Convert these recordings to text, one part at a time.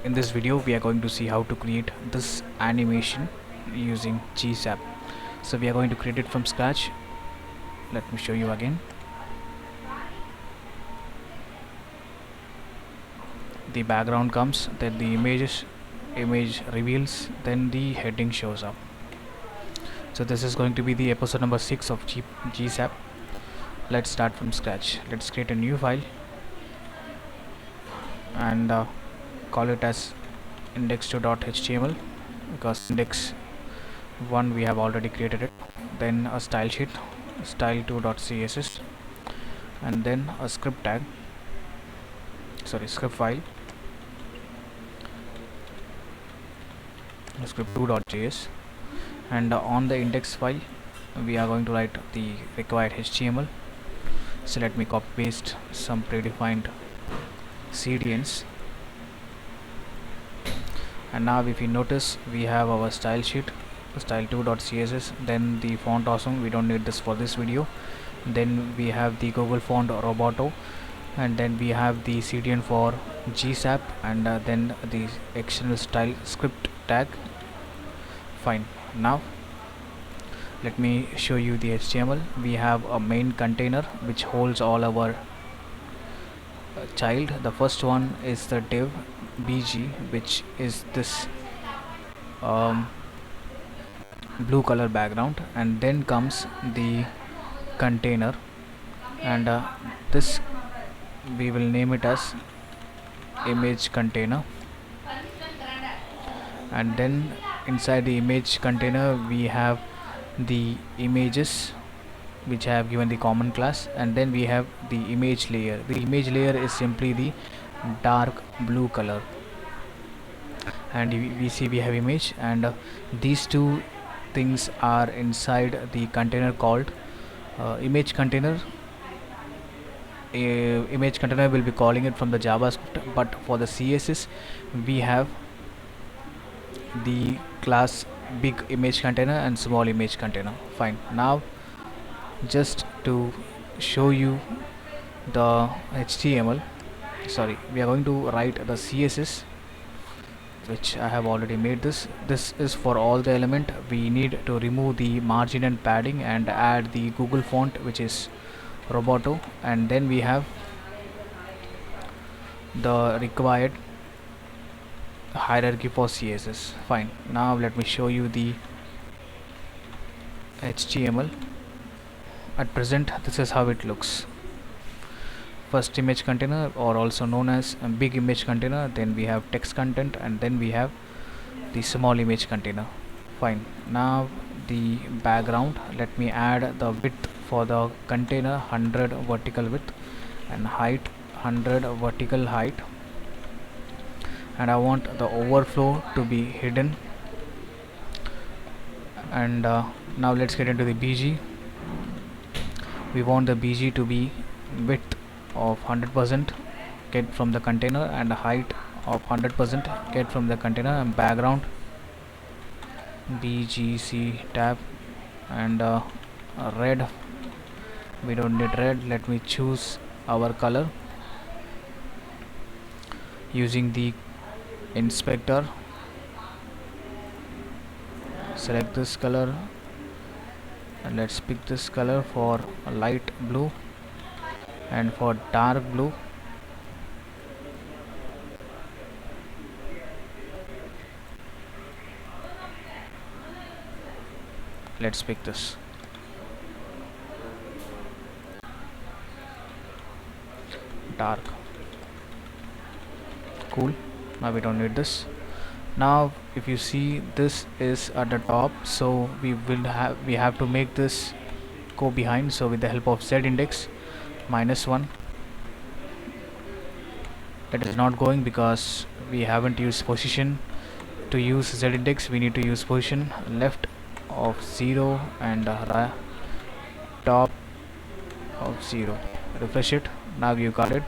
in this video we are going to see how to create this animation using GSAP. So we are going to create it from scratch. Let me show you again. The background comes, then the image reveals, then the heading shows up. So this is going to be the episode number 6 of GSAP. Let's start from scratch. Let's create a new file and call it as index2.html because index 1 we have already created it. Then a style sheet, style2.css, and then a script file, script2.js, and on the index file we are going to write the required HTML. So let me copy paste some predefined CDNs, and now if you notice we have our style sheet, style2.css, then the font awesome, we don't need this for this video. Then we have the Google font Roboto, and then we have the CDN for GSAP, and then the external style script tag. Fine. Now let me show you the HTML. We have a main container which holds all our child. The first one is the div bg, which is this blue color background, and then comes the container, and this we will name it as image container. And then inside the image container we have the images which I have given the common class, and then we have the image layer. The image layer is simply the dark blue color, and we see we have image, and these two things are inside the container called image container. Image container will be calling it from the JavaScript, but for the CSS we have the class big image container and small image container. Fine. Now just to show you the HTML, we are going to write the CSS, which I have already made. This is for all the element. We need to remove the margin and padding and add the Google font, which is Roboto, and then we have the required hierarchy for CSS. Fine. Now let me show you the HTML. At present this is how it looks. First image container, or also known as a big image container, then we have text content, and then we have the small image container. Fine. Now the background, let me add the width for the container 100 vertical width and height 100 vertical height, and I want the overflow to be hidden. And now let's get into the BG. We want the BG to be width of 100% get from the container, and height of 100% get from the container, and background BGC tab, and red, we don't need red. Let me choose our color using the inspector. Select this color, and let's pick this color for light blue, and for dark blue let's pick this dark. Cool. Now we don't need this. Now if you see, this is at the top, so we have to make this go behind. So with the help of Z index -1, it is not going because we haven't used position. To use Z index we need to use position left of 0 and top of 0. Refresh it. Now you got it.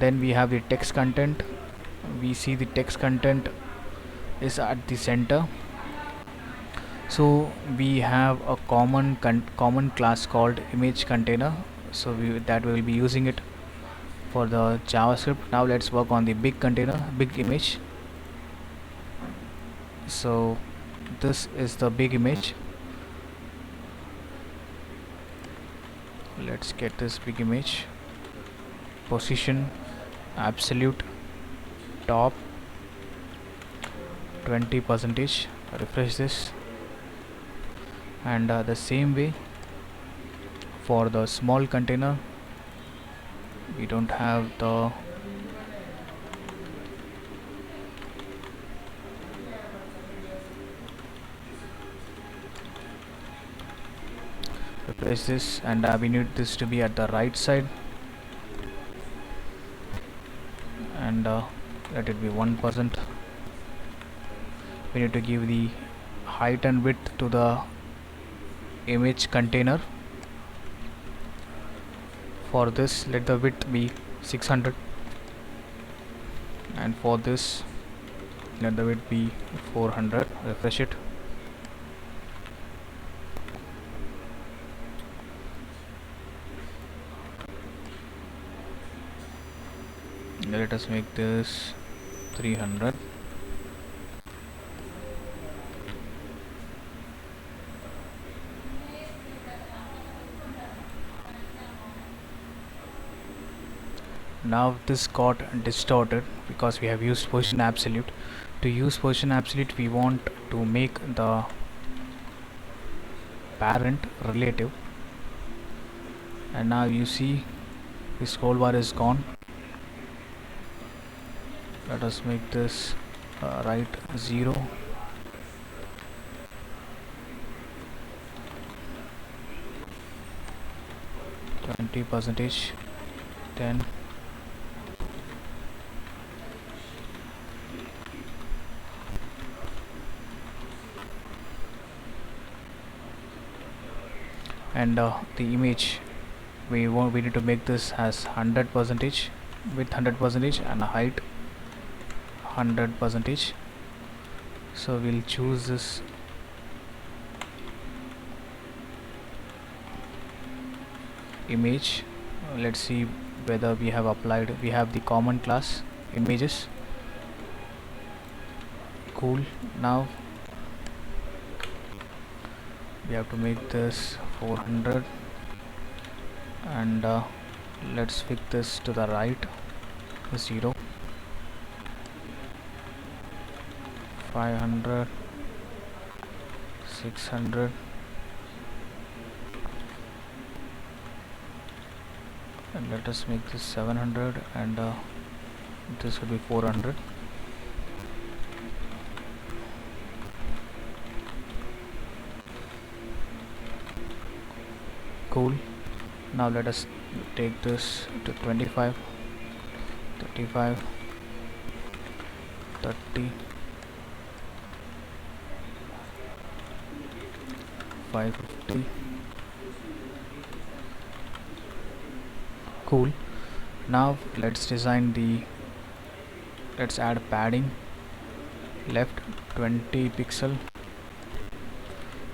Then we have the text content. We see the text content is at the center, so we have a common class called image container, so we will be using it for the JavaScript. Now let's work on the big container, big image. So this is the big image. Let's get this big image. Position absolute top 20%. Refresh this, and the same way for the small container, we don't have the replace this, and we need this to be at the right side, and let it be 1%. We need to give the height and width to the image container. For this, let the width be 600, and for this, let the width be 400. Refresh it. Let us make this 300. Now this got distorted because we have used position absolute. To use position absolute, we want to make the parent relative, and now you see this scroll bar is gone. Let us make this right 0, %, 10, and the image we need to make this as 100% with 100% and a height 100%. So we'll choose this image. Let's see whether we have applied. We have the common class images. Cool. Now we have to make this 400, and let's fix this to the right 0, 500, 600, and let us make this 700, and this will be 400. Cool. Now let us take this to 25, 35, 30, 550. Cool. Now let's add padding, left 20 pixel,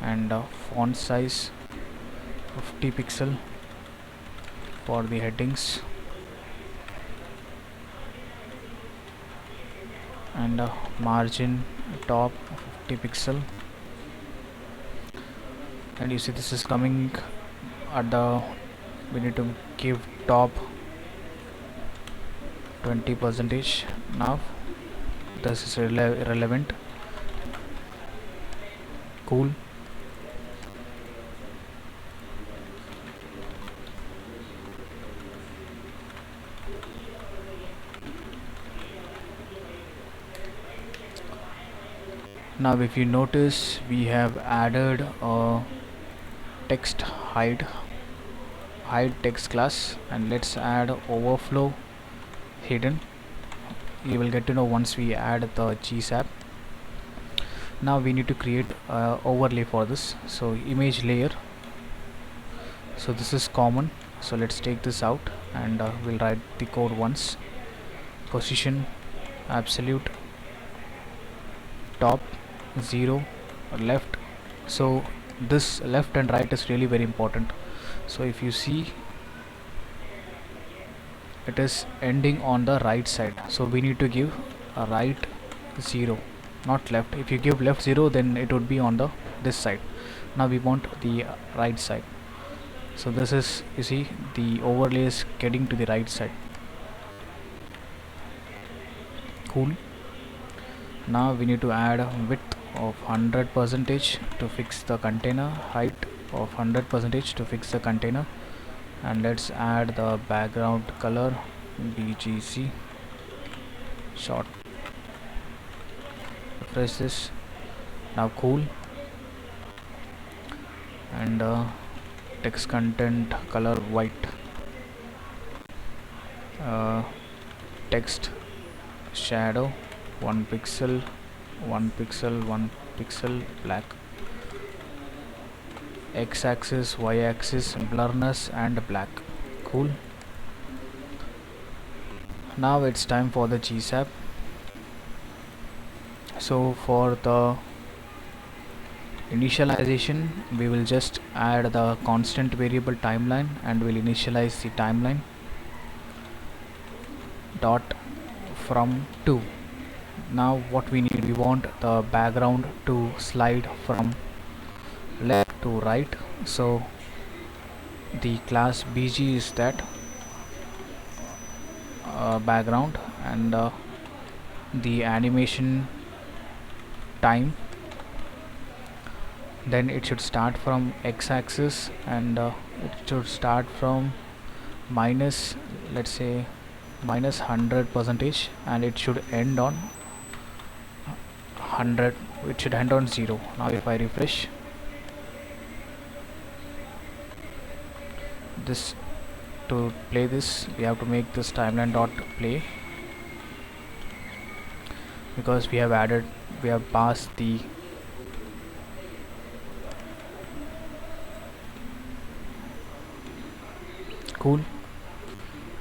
and font size 50 pixel for the headings, and margin top 50 pixel, and you see this is coming at the, we need to give top 20%. Now this is relevant. Cool. Now if you notice, we have added a text hide text class, and let's add overflow hidden. You will get to know once we add the GSAP. Now we need to create overlay for this. So image layer, so this is common, so let's take this out, and we'll write the code once. Position absolute top 0, left. So this left and right is really very important. So if you see, it is ending on the right side, so we need to give a right 0, not left. If you give left 0, then it would be on the this side. Now we want the right side, so this is, you see, the overlay is getting to the right side. Cool. Now we need to add width of 100% to fix the container, height of 100% to fix the container, and let's add the background color BGC short. Refresh this. Now cool. And text content color white, text shadow 1 pixel, 1 pixel, 1 pixel black, x-axis, y-axis blurriness and black. Cool. Now it's time for the GSAP. So for the initialization, we will just add the constant variable timeline and we'll initialize the timeline dot from 2. Now what we need, we want the background to slide from left to right, so the class BG is that background, and the animation time, then it should start from x-axis, and it should start from minus, let's say minus 100%, and it should end on 100, it should end on 0. Now if I refresh this, to play this we have to make this timeline dot play, because we have passed the cool.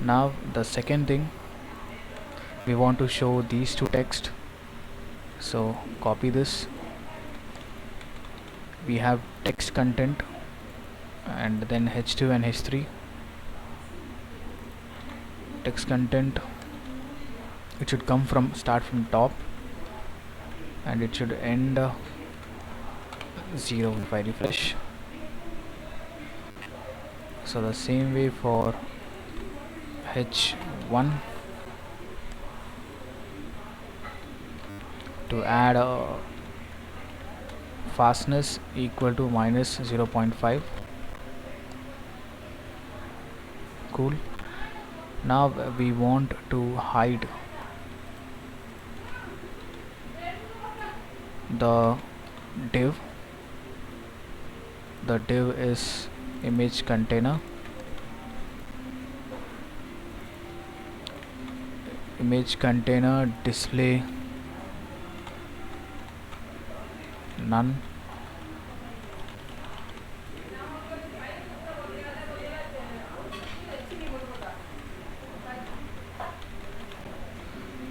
Now the second thing, we want to show these two text, so copy this. We have text content and then h2 and h3. Text content, it should come from, start from top, and it should end 0 if I refresh. So the same way for h1, to add a fastness equal to minus 0.5. Cool. Now we want to hide the div. The div is image container, display none.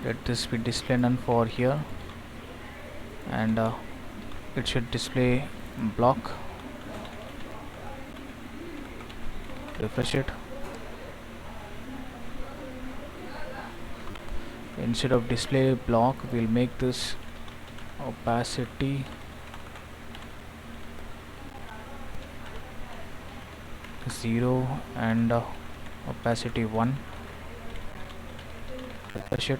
Let this be display none for here, and it should display block. Refresh it. Instead of display block, we'll make this opacity 0 and opacity 1. Refresh it.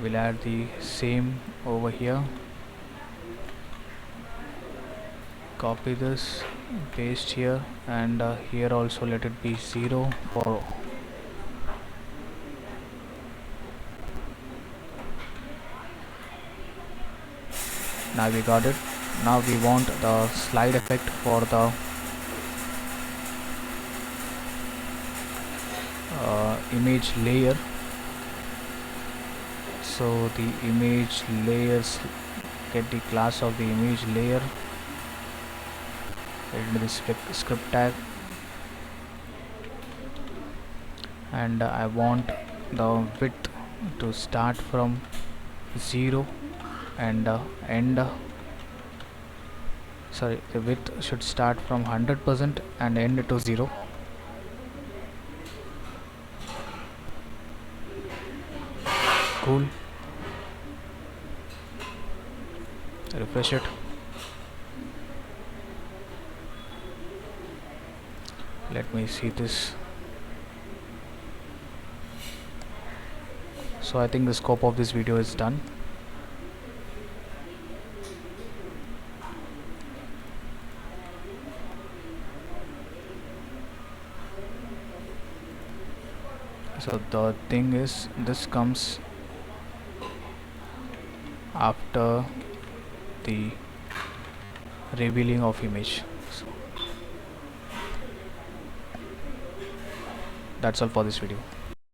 We'll add the same over here. Copy this, paste here, and here also let it be 0 for now. We got it. Now we want the slide effect for the image layer. So the image layers, get the class of the image layer into the script tag, and I want the width to start from 0 and end sorry, the width should start from 100% and end to 0. Cool. Refresh it. Let me see this. So I think the scope of this video is done. So the thing is, this comes after the revealing of image. So that's all for this video.